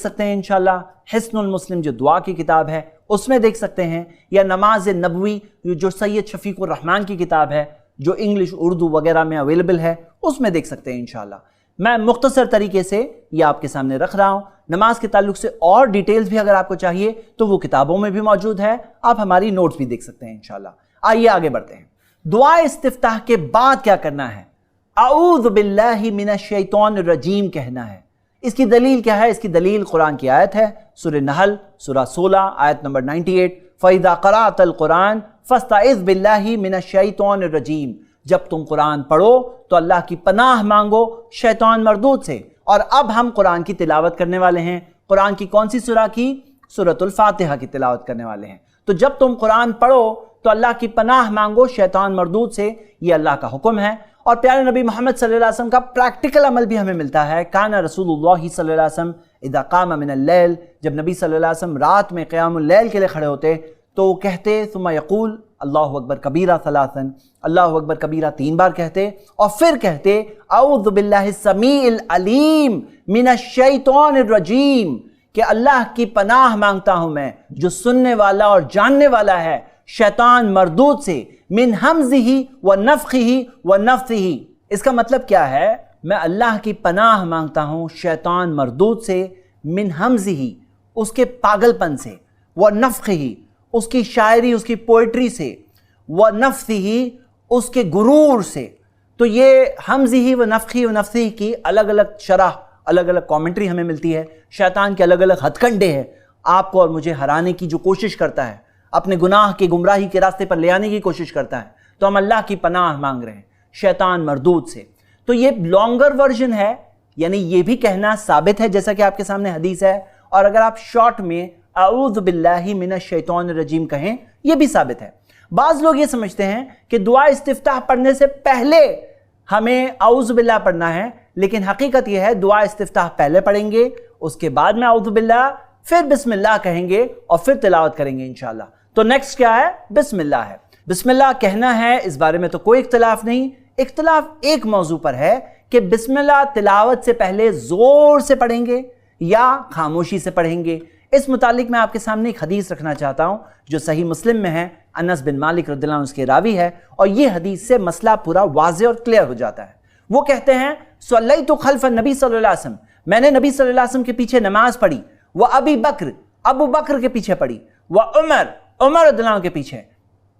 सकते हैं इंशाल्लाह, हिस्नुल मुस्लिम जो दुआ की किताब है उसमें देख सकते हैं, या नमाज नबवी जो सैयद शफीकुर रहमान की किताब है जो इंग्लिश उर्दू वगैरह में अवेलेबल है उसमें देख सकते हैं इंशाल्लाह। मैं मुख्तसर तरीके से ये आपके सामने रख रहा हूँ। नमाज के ताल्लुक से और डिटेल्स भी अगर आपको चाहिए तो वो किताबों में भी मौजूद है, आप हमारी नोट्स भी देख सकते हैं इंशाल्लाह। आइए आगे बढ़ते हैं। दुआ इस्तिफ्ताह के बाद क्या करना है? अऊज़ु बिल्लाहि मिनश शैतानिर रजीम कहना है। इसकी दलील क्या है? इसकी दलील कुरान की आयत है, सूरह नहल सूरह 16 आयत नंबर 98, फ़इज़ा क़रअतल कुरान फ़स्तइज़ बिल्लाहि मिनश शैतानिर रजीम। जब तुम कुरान पढ़ो तो अल्लाह की पनाह मांगो शैतान मरदूद से। और अब हम कुरान की तिलावत करने वाले हैं। कुरान की कौन सी सूरह की? सूरतुल फातिहा की तिलावत करने वाले हैं। तो जब तुम कुरान पढ़ो तो अल्लाह की पनाह मांगो शैतान मरदूद से, ये अल्लाह का हुक्म है। और प्यारे नबी मोहम्मद सल्लल्लाहु अलैहि वसल्लम का प्रैक्टिकल अमल भी हमें मिलता है। काना रसूलुल्लाह सल्लल्लाहु अलैहि वसल्लम इज़ा क़ाम मिनल लैल, जब नबी सल्लल्लाहु अलैहि वसल्लम रात में क़ियामुल लैल के लिए खड़े होते तो वो कहते सुम्मा यक़ूल अल्लाहु अकबर कबीरा सलासन, अल्लाहु अकबर कबीरा 3 बार कहते, और फिर कहते अऊज़ु बिल्लाहिस समीइल अलीम मिनश शैतानिर रजीम, कि अल्लाह की पनाह मांगता हूं मैं जो सुनने वाला और जानने वाला है शैतान मरदूद से, मिन हमज़िही व नफ़ख़िही व नफ़्सिही। इसका मतलब क्या है? मैं अल्लाह की पनाह मांगता हूं शैतान मरदूद से, मिन हमज़िही उसके पागलपन से, व नफ़ख़िही उसकी शायरी उसकी पोइट्री से, व नफ़्सिही उसके गुरूर से। तो ये हमज़िही व नफ़ख़ी व नफ़्सिही की अलग अलग शरह, अलग अलग कमेंट्री हमें मिलती है। शैतान के अलग अलग हथकंडे हैं, आपको और मुझे हराने की जो कोशिश करता है, अपने गुनाह की गुमराही के रास्ते पर ले आने की कोशिश करता है। तो हम अल्लाह की पनाह मांग रहे हैं शैतान मरदूद से। तो ये लॉन्गर वर्जन है, यानी ये भी कहना साबित है जैसा कि आपके सामने हदीस है। और अगर आप शॉर्ट में अऊज़ु बिल्लाहि मिनश शैतानिर रजीम कहें, यह भी साबित है। बाज़ लोग ये समझते हैं कि दुआ इस्तिफ्ताह पढ़ने से पहले हमें अऊज़ु बिल्लाह पढ़ना है, लेकिन हकीकत यह है दुआ इस्तिफ्ताह पहले पढ़ेंगे, उसके बाद में अऊज़ु बिल्लाह, फिर बिस्मिल्लाह कहेंगे और फिर तिलावत करेंगे इंशाल्लाह। तो नेक्स्ट क्या है? बिस्मिल्लाह है। बिस्मिल्लाह कहना है, इस बारे में तो कोई इख्तिलाफ नहीं। इख्तिलाफ एक मौजू पर है कि बिस्मिल्लाह तिलावत से पहले जोर से पढ़ेंगे या खामोशी से पढ़ेंगे। इस मुतालिक मैं आपके सामने एक हदीस रखना चाहता हूं जो सही मुस्लिम में है, अनस बिन मालिक रज़ियल्लाहु अन्हु उसके रावी है, और ये हदीस से मसला पूरा वाज़ेह और क्लियर हो जाता है। वो कहते हैं सल्लैतु खल्फ़ नबी सल्लल्लाहु अलैहि वसल्लम, मैंने नबी सल्लल्लाहु अलैहि वसल्लम के पीछे नमाज पढ़ी, व अबी बकर, अबू बकर के पीछे पढ़ी, व उमर, उमर रज़ियल्लाहु अन्हु के पीछे,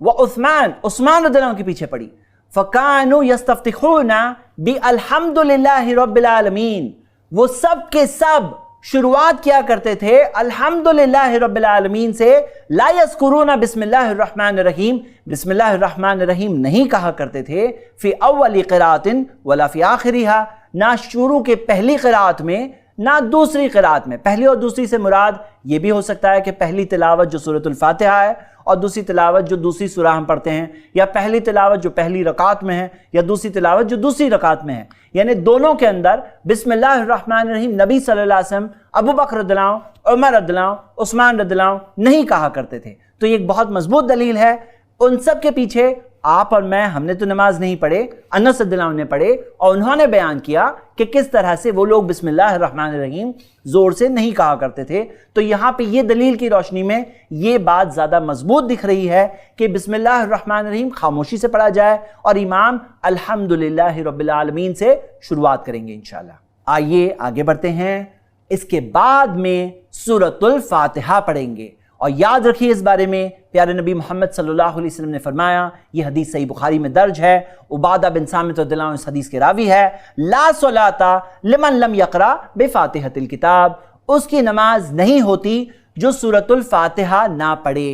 व उस्मान, उस्मान रज़ियल्लाहु अन्हु के पीछे पढ़ी। फ़कानु यस्तफ्तिखूना बि अल्हम्दुलिल्लाहि रब्बिल आलमीन, वो सब के सब शुरुआत किया करते थे अल्हम्दुलिल्लाहि रब्बिल आलमीन से। ला यज़कुरूना बिस्मिल्लाहिर रहमानिर रहीम, बिस्मिल्लाहिर रहमानिर रहीम नहीं कहा करते थे। फ़ी अव्वली क़िराअतिन वला फ़ी आख़िरिहा, ना शुरू के पहली क़िराअत में ना दूसरी क़िराअत में। पहली और दूसरी से मुराद ये भी हो सकता है कि पहली तिलावत जो सूरतुल फातिहा है और दूसरी तिलावत जो दूसरी सूरह हम पढ़ते हैं, या पहली तिलावत जो पहली रकात में है या दूसरी तिलावत जो दूसरी रकात में है, यानी दोनों के अंदर बिस्मिल्लाहिर रहमानिर रहीम नबी सल्लल्लाहु अलैहि वसल्लम, अबू बकर रज़ियल्लाहु अन्हु, उमर रज़ियल्लाहु अन्हु, उस्मान रज़ियल्लाहु अन्हु नहीं कहा करते थे। तो ये एक बहुत मजबूत दलील है। उन सब के पीछे आप और मैं, हमने तो नमाज नहीं पढ़े, अनस रज़ियल्लाहु अन्हु ने पढ़े, और उन्होंने बयान किया कि किस तरह से वो लोग बिस्मिल्लाहिर रहमानिर रहीम जोर से नहीं कहा करते थे। तो यहाँ पे ये दलील की रोशनी में ये बात ज़्यादा मजबूत दिख रही है कि बिस्मिल्लाहिर रहमानिर रहीम खामोशी से पढ़ा जाए और इमाम अल्हम्दुलिल्लाहि रब्बिल आलमीन से शुरुआत करेंगे इंशाल्लाह। आइए आगे बढ़ते हैं। इसके बाद में सूरतुल फातिहा पढ़ेंगे। और याद रखिए इस बारे में प्यारे नबी मोहम्मद सल्लल्लाहु अलैहि वसल्लम ने फरमाया, यह हदीस सही बुखारी में दर्ज है, उबादा बिन सामित रज़ियल्लाहु अन्हु इस हदीस के रावी है, ला सलाता लिमन लम यक़रा बिफातिहतिल किताब, उसकी नमाज नहीं होती जो सूरतुल फातिहा ना पढ़े।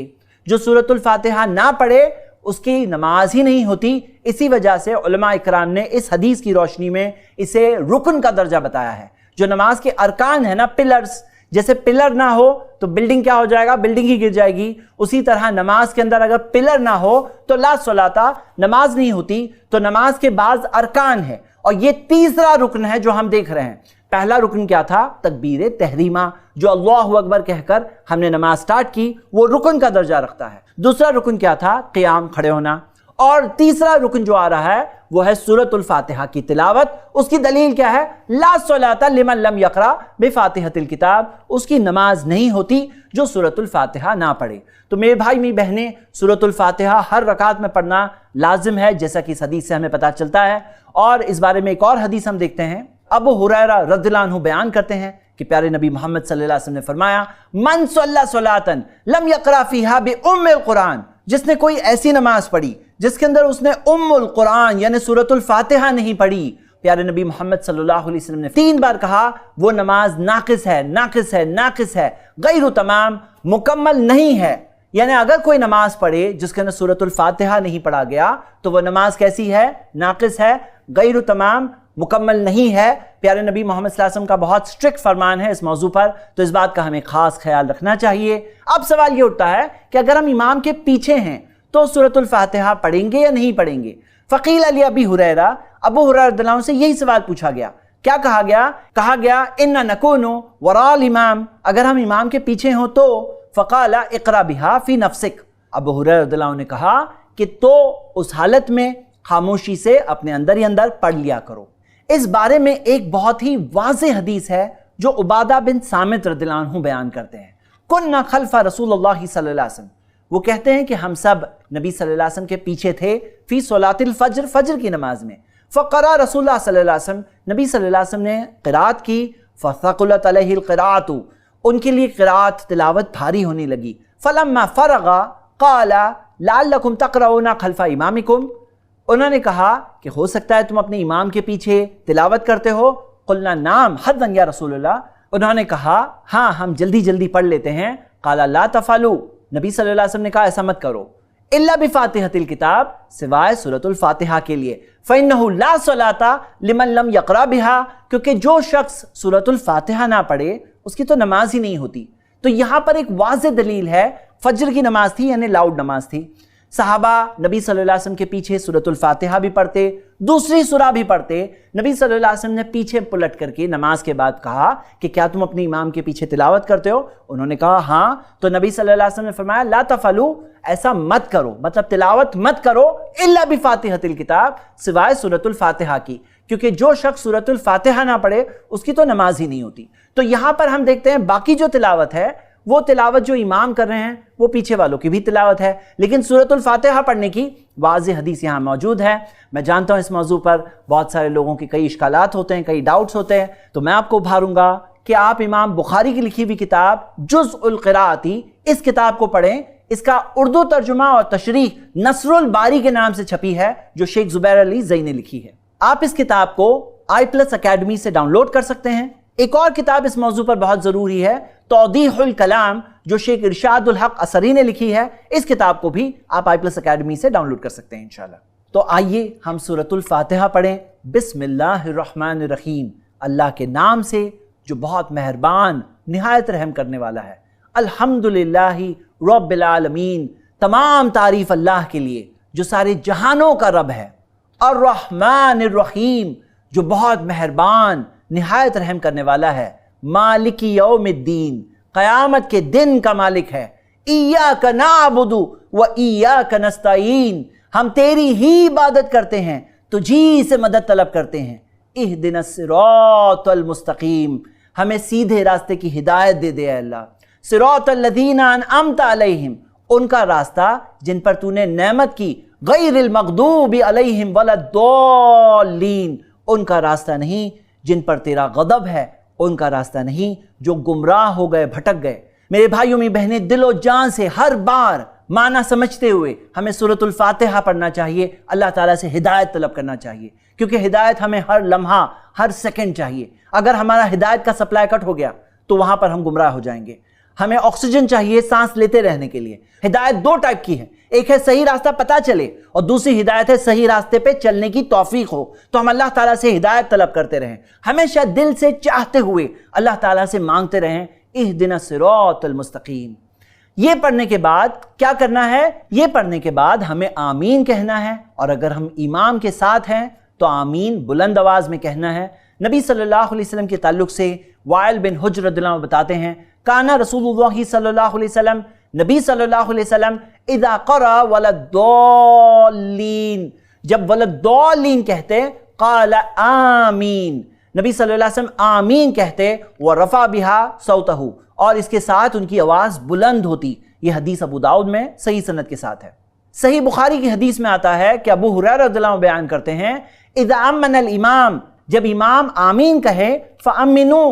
जो सूरतुल फातिहा ना पढ़े उसकी नमाज ही नहीं होती। इसी वजह से उलमा इकराम ने इस हदीस की रोशनी में इसे रुकन का दर्जा बताया है। जो नमाज के अरकान है ना, पिलर्स, जैसे पिलर ना हो तो बिल्डिंग क्या हो जाएगा? बिल्डिंग ही गिर जाएगी। उसी तरह नमाज के अंदर अगर पिलर ना हो तो ला सलाता, नमाज नहीं होती। तो नमाज के बाद अरकान है, और ये तीसरा रुकन है जो हम देख रहे हैं। पहला रुकन क्या था? तकबीर तहरीमा, जो अल्लाहु अकबर कहकर हमने नमाज स्टार्ट की, वो रुकन का दर्जा रखता है। दूसरा रुकन क्या था? क़ियाम, खड़े होना। اور تیسرا رکن جو آ رہا ہے وہ ہے سورۃ الفاتحہ کی تلاوت۔ اس کی دلیل کیا ہے؟ لا صلاۃ لمن لم یقرأ بفاتحۃ الکتاب، اس کی نماز نہیں ہوتی جو سورۃ الفاتحہ نہ پڑھے۔ تو میرے بھائی میری بہنیں، سورۃ الفاتحہ ہر رکعت میں پڑھنا لازم ہے، جیسا کہ اس حدیث سے ہمیں پتہ چلتا ہے۔ اور اس بارے میں ایک اور حدیث ہم دیکھتے ہیں، ابو ہریرہ رضی اللہ عنہ بیان کرتے ہیں کہ پیارے نبی محمد صلی اللہ علیہ وسلم نے فرمایا، من صلی صلاۃ لم یقرأ فیہا بأم القرآن، جس نے کوئی ایسی نماز پڑھی جس کے اندر اس نے ام القرآن یعنی سورۃ الفاتحہ نہیں پڑھی، پیارے نبی محمد صلی اللہ علیہ وسلم نے 3 بار کہا وہ نماز ناقص ہے، ناقص ہے، ناقص ہے، غیر تمام، مکمل نہیں ہے۔ یعنی اگر کوئی نماز پڑھے جس کے اندر سورۃ الفاتحہ نہیں پڑھا گیا تو وہ نماز کیسی ہے؟ ناقص ہے، غیر تمام، مکمل نہیں ہے۔ پیارے نبی محمد صلی اللہ علیہ وسلم کا بہت سٹرکٹ فرمان ہے اس موضوع پر، تو اس بات کا ہمیں خاص خیال رکھنا چاہیے۔ اب سوال یہ اٹھتا ہے کہ اگر ہم امام کے پیچھے ہیں تو سورۃ الفاتحہ پڑھیں گے یا نہیں پڑھیں گے؟ فقیل علی ابی ہریرہ، ابو ہریرہ رضی اللہ عنہ سے یہی سوال پوچھا گیا۔ کیا کہا گیا؟ کہا گیا ان نکون وراء الامام، اگر ہم امام کے پیچھے ہوں تو فقال اقرا بہا فی نفسک، ابو ہریرہ رضی اللہ عنہ نے کہا کہ تو اس حالت میں خاموشی سے اپنے اندر ہی اندر پڑھ لیا کرو۔ اس بارے میں ایک بہت ہی واضح حدیث ہے جو عبادہ بن صامت رضی اللہ عنہ بیان کرتے ہیں، کننا خلف رسول اللہ صلی اللہ علیہ وسلم، وہ کہتے ہیں کہ ہم سب نبی صلی اللہ علیہ وسلم کے پیچھے تھے، فی صلاۃ الفجر، فجر کی نماز میں، فقرأ رسول اللہ صلی اللہ علیہ وسلم، نبی صلی اللہ علیہ وسلم نے قرات کی، فثقلت علیہ القراءۃ، ان کے لیے قرات تلاوت بھاری ہونے لگی، فلما فرغ قال لعلکم تقرؤون خلف امامکم، انہوں نے کہا کہ ہو سکتا ہے تم اپنے امام کے پیچھے تلاوت کرتے ہو، قلنا نعم حظا یا رسول اللہ، انہوں نے کہا ہاں ہم جلدی جلدی پڑھ لیتے ہیں، قال لا تفعلوا، نبی صلی اللہ علیہ وسلم نے کہا ایسا مت کرو، الا بفاتحۃ الکتاب، سوائے سورۃ الفاتحہ کے لیے، فإنہ لا صلاۃ لمن لم یقرأ بہا، کیونکہ جو شخص سورۃ الفاتحہ نہ پڑھے اس کی تو نماز ہی نہیں ہوتی۔ تو یہاں پر ایک واضح دلیل ہے، فجر کی نماز تھی یعنی لاؤڈ نماز تھی، صحابہ نبی صلی اللہ علیہ وسلم کے پیچھے سورۃ الفاتحہ بھی پڑھتے، دوسری سورہ بھی پڑھتے، نبی صلی اللہ علیہ وسلم نے پیچھے پلٹ کر کے نماز کے بعد کہا کہ کیا تم اپنے امام کے پیچھے تلاوت کرتے ہو؟ انہوں نے کہا ہاں، تو نبی صلی اللہ علیہ وسلم نے فرمایا لا تفعلوا، ایسا مت کرو، مطلب تلاوت مت کرو، الا بفاتحۃ الکتاب، سوائے سورۃ الفاتحہ کی، کیونکہ جو شخص سورۃ الفاتحہ نہ پڑھے اس کی تو نماز ہی نہیں ہوتی۔ تو یہاں پر ہم دیکھتے ہیں باقی جو تلاوت ہے وہ تلاوت جو امام کر رہے ہیں وہ پیچھے والوں کی بھی تلاوت ہے، لیکن سورۃ الفاتحہ پڑھنے کی واضح حدیث یہاں موجود ہے۔ میں جانتا ہوں اس موضوع پر بہت سارے لوگوں کے کئی اشکالات ہوتے ہیں، کئی ڈاؤٹس ہوتے ہیں، تو میں آپ کو ابھاروں گا کہ آپ امام بخاری کی لکھی ہوئی کتاب جزء القراءۃ، اس کتاب کو پڑھیں، اس کا اردو ترجمہ اور تشریح نصر الباری کے نام سے چھپی ہے جو شیخ زبیر علی زئی نے لکھی ہے۔ آپ اس کتاب کو iPlus اکیڈمی سے ڈاؤن لوڈ کر سکتے ہیں۔ ایک اور کتاب اس موضوع پر بہت ضروری ہے، توضیح الکلام، جو شیخ ارشاد الحق اثری نے لکھی ہے، اس کتاب کو بھی آپ iPlus اکیڈمی سے ڈاؤن لوڈ کر سکتے ہیں انشاءاللہ۔ تو آئیے ہم سورۃ الفاتحہ پڑھیں۔ بسم اللہ الرحمن الرحیم، اللہ کے نام سے جو بہت مہربان نہایت رحم کرنے والا ہے۔ الحمدللہ رب العالمین، تمام تعریف اللہ کے لیے جو سارے جہانوں کا رب ہے۔ الرحمن الرحیم، جو بہت مہربان نہایت رحم کرنے والا ہے۔ مالک یوم الدین، قیامت کے دن کا مالک ہے۔ ایاک نعبد و ایاک نستعین، ہم تیری ہی عبادت کرتے ہیں، تجھی سے مدد طلب کرتے ہیں۔ اہدنا الصراط المستقیم، ہمیں سیدھے راستے کی ہدایت دے دے اے اللہ۔ صراط الذین انعمت علیہم، ان کا راستہ جن پر تو نے نعمت کی، غیر المغضوب علیہم ولا الضالین، ان کا راستہ نہیں جن پر تیرا غضب ہے، ان کا راستہ نہیں جو گمراہ ہو گئے، بھٹک گئے۔ میرے بھائیوں میں بہنیں، دل و جان سے ہر بار معنی سمجھتے ہوئے ہمیں سورۃ الفاتحہ پڑھنا چاہیے، اللہ تعالیٰ سے ہدایت طلب کرنا چاہیے، کیونکہ ہدایت ہمیں ہر لمحہ ہر سیکنڈ چاہیے۔ اگر ہمارا ہدایت کا سپلائی کٹ ہو گیا تو وہاں پر ہم گمراہ ہو جائیں گے۔ ہمیں آکسیجن چاہیے سانس لیتے رہنے کے لیے۔ ہدایت دو ٹائپ کی ہے، ایک ہے صحیح راستہ پتہ چلے، اور دوسری ہدایت ہے صحیح راستے پہ چلنے کی توفیق ہو۔ تو ہم اللہ تعالیٰ سے ہدایت طلب کرتے رہیں، ہمیشہ دل سے چاہتے ہوئے اللہ تعالیٰ سے مانگتے رہیں، اہدنا الصراط المستقیم۔ یہ پڑھنے کے بعد کیا کرنا ہے؟ یہ پڑھنے کے بعد ہمیں آمین کہنا ہے، اور اگر ہم امام کے ساتھ ہیں تو آمین بلند آواز میں کہنا ہے۔ نبی صلی اللہ علیہ وسلم کے تعلق سے وائل بن حجر رضی اللہ عنہ بتاتے ہیں، کانا رسول اللہ صلی اللہ علیہ وسلم، نبی صلی اللہ علیہ وسلم اذا قرأ ولداللین، جب ولداللین کہتے قال آمین، نبی صلی اللہ علیہ وسلم آمین کہتے، ورفع بها صوتہ، اور اس کے ساتھ ان کی آواز بلند ہوتی۔ یہ حدیث ابو داؤد میں صحیح سند کے ساتھ ہے۔ صحیح بخاری کی حدیث میں آتا ہے کہ ابو ہریرہ رضی اللہ عنہ بیان کرتے ہیں اذا امن الامام، جب امام آمین کہے فامنوا،